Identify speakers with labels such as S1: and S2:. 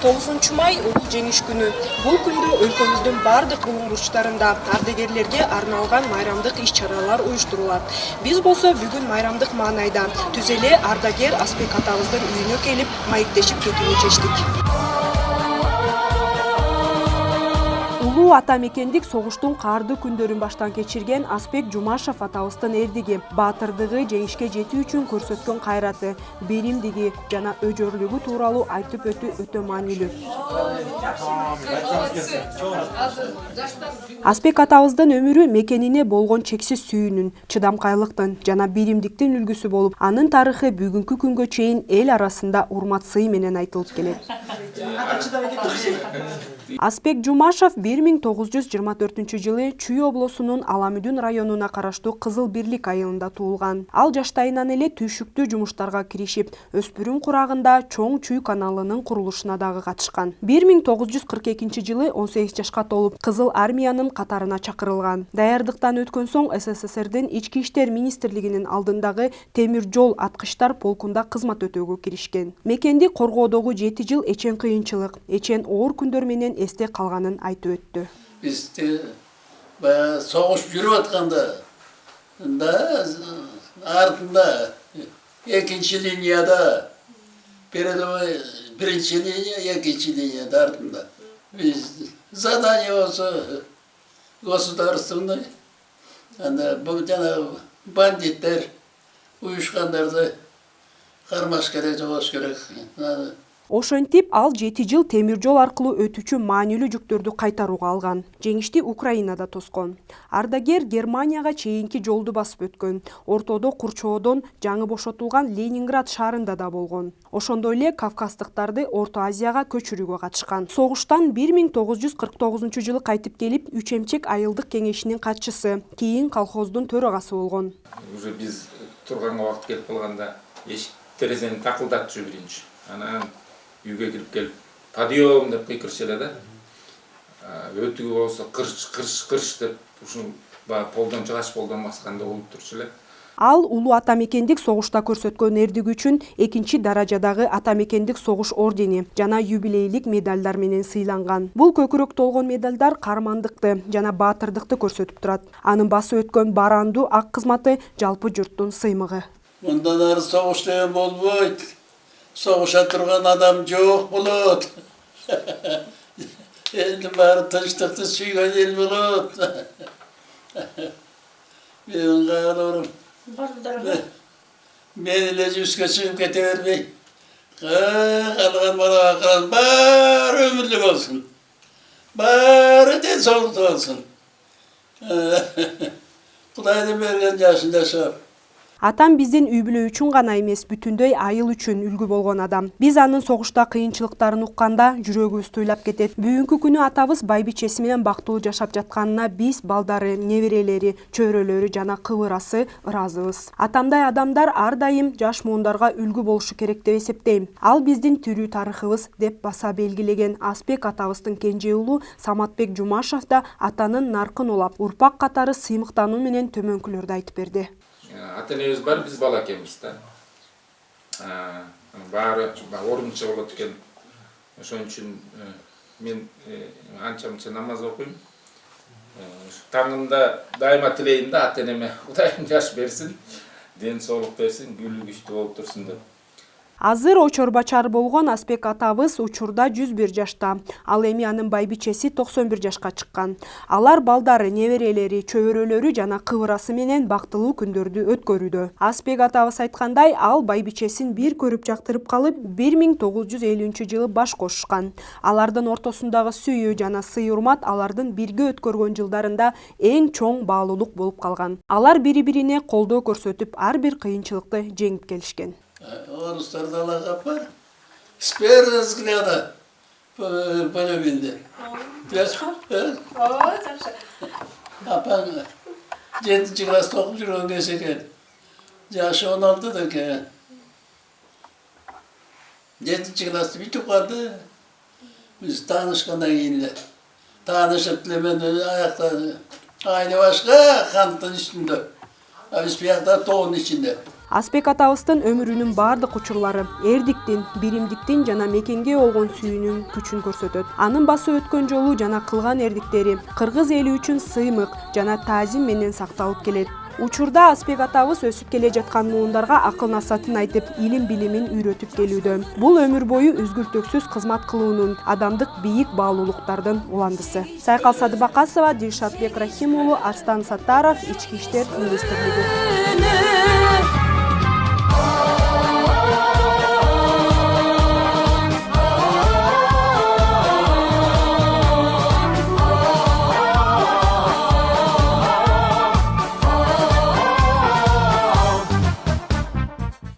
S1: 9 май Улуу Жеңиш күнү. Бул күндө өлкөбүздүн бардык булуң бурчтарында ардагерлерге арналган майрамдык иш-чаралар уюштурулат. Биз болсо бүгүн майрамдык маанайда түз эле ардагер Аспек атабыздын үйүнө келип маектешип кетүүнү чечтик. Улуу ата мекендик согуштун каардуу күндөрүн баштан кечирген Аспек Жумашев атабыздын эрдиги, баатырдыгы, жеңишке жетүү үчүн көрсөткөн кайраты, беримдиги жана өжөрлүгү тууралуу айтып өтүү өтө маанилүү. Аспек атабыздын өмүрү мекенине болгон чексиз сүйүүнүн, чыдамкайлыктын жана беримдиктин үлгүсү болуп, анын тарыхы бүгүнкү күнгө чейин эл арасында урмат сый менен айтылып келет. Аспек Жумашев 1924-жылы Чүй облусунун Аламүдүн районуна караштуу Кызыл Бирлик айылында туулган. Ал жаштайынан эле түйшүктүү жумуштарга киришип, өспүрүм курагында Чоң Чүй каналынын курулушуна дагы катышкан. 1942-жылы 18 жашка толуп, Кызыл армиянын катарына чакырылган. Даярдыктан өткөн соң СССРдин Ички иштер министрлигинин алдындагы темир жол аткычтар полкунда кызмат өтөөгө киришкен. Мекенди коргоодогу 7 жыл эчен кыйынчылык, эчен оор күндөр менен эсте калганын айтып өттү.
S2: Biz bayağı soğuş yürüp atkanda ardında ikinci linyada birinci linya ikinci linyada ardında biz zadanye olsa государственный bu tane banditler uyuşkanlar da karmaş gerek, hoş gerek.
S1: Ошентип ал 7 жыл темир жол аркылуу өтүүчү маанилүү жүктөрдү кайтарууга алган. Жеңишти Украинада тоскон. Ардагер Германияга чейинки жолду басып өткөн. Ортодо Курчоодон жаңы бошотулган Ленинград шаарында да болгон. Ошондой эле кавказдыктарды Орто Азияга көчүрүүгө катышкан. Согуштан 1949-жылы кайтып келип, Үч эмчек айылдык кеңешинин катчысы, кийин колхоздун төрагасы болгон.
S3: Уже биз турганга убакыт келип калганда эшик терезени такылдатчу биринчи. Анан үйгө кирип келип, подъем деп кыйкырчу эле да. Өтүгү болсо кырш деп ушул полдон чыгаш полдон басканда болуп турчу эле.
S1: Ал улуу ата мекендик согушта көрсөткөн эрдиги үчүн 2-даражадагы ата мекендик согуш ордени жана юбилейлик медалдар менен сыйланган. Бул көкүрөктө болгон медалдар каармандыкты жана баатырдыкты көрсөтүп турат. Анын басып өткөн барандуу ак кызматы жалпы журттун сыймыгы.
S2: Мындан ары согуш деген болбойт. Soğuşa turgan adam çok bulut. Elin bari tınçtıktı suygan el bulut. Benim kağılırım. Beni ile üstüne çıkıp getirmey. Kalkan bana akıran bari ömürlük olsun. Bari de soğuk olsun. Kudaydı bergen yaşında şap.
S1: Атам биздин үй бүлө үчүн гана эмес, бүтүндөй айыл үчүн үлгү болгон адам. Биз анын согушта кыйынчылыктарын укканда жүрөгүбүз туйлап кетет. Бүгүнкү күнү атабыз байбичеси менен бактылуу жашап жатканына биз балдары, неберелери, чөйрөлөрү жана кыбырасы ыраазыбыз. Атамдай адамдар ар дайым жаш муундарга үлгү болушу керек деп эсептейм. Ал биздин тирүү тарыхыбыз деп баса белгилеген Аспек атабыздын кенже уулу Саматбек Жумашев да атанын наркын улап, урпак катары сыймыктануу менен төмөнкүлөрдү айтып берди.
S3: Ата-энебиз бар, биз бала экенбиз да. Баары орунча болот экен. Ошон үчүн мен анча-мынча намаз окуйм. Таңымда дайыма тилейм да, ата-энеме Кудайым жаш берсин, ден соолук берсин, күлүү күчтүү болуп турсун деп.
S1: Азыр очорбачар болгон Аспек атабыз учурда 101 жашта. Ал эми анын байбичеси 91 жашка чыккан. Алар балдары, неберелери, чөйрөлөрү жана кыбырасы менен бактылуу күндөрдү өткөрүүдө. Аспек атабыз айткандай, ал байбичесин бир көрүп жактырып калып, 1950-жылы баш кошушкан. Алардын ортосундагы сүйүү жана сый-урмат алардын бирге өткөргөн жылдарында эң чоң баалуулук болуп калган. Алар бири-бирине колдоо көрсөтүп, ар бир кыйынчылыкты жеңип келишкен.
S2: Орусlarda lakap var. Сперва взгляда полюбили. Апаң 7-ci класста окуп жүргөн кез экен. Жашы 16 экен. 7-ci класты бүтүп калды. Биз таанышкандан кийин эле. Таанышып эле мен аякта айны башка канттын үстүндө. Biz biyakta toğun içinde.
S1: Аспек атабыздын өмүрүнүн бардык учурлары эрдиктин, биримдиктин жана мекенге болгон сүйүүнүн күчүн көрсөтөт. Анын басып өткөн жолу жана кылган эрдиктери кыргыз эли үчүн сыймык жана таазим менен сакталып келет. Учурда Аспек атабыз өсүп келе жаткан муундарга акыл насаатын айтып, илим билимин үйрөтүп келүүдө. Бул өмүр бою үзгүлтүксүз кызмат кылуунун, адамдык бийик баалуулуктардын уландысы. Сайкал Садыбакасова, Дилшатбек Рахим уулу, Арстан Саттаров, Ички иштер министрлиги.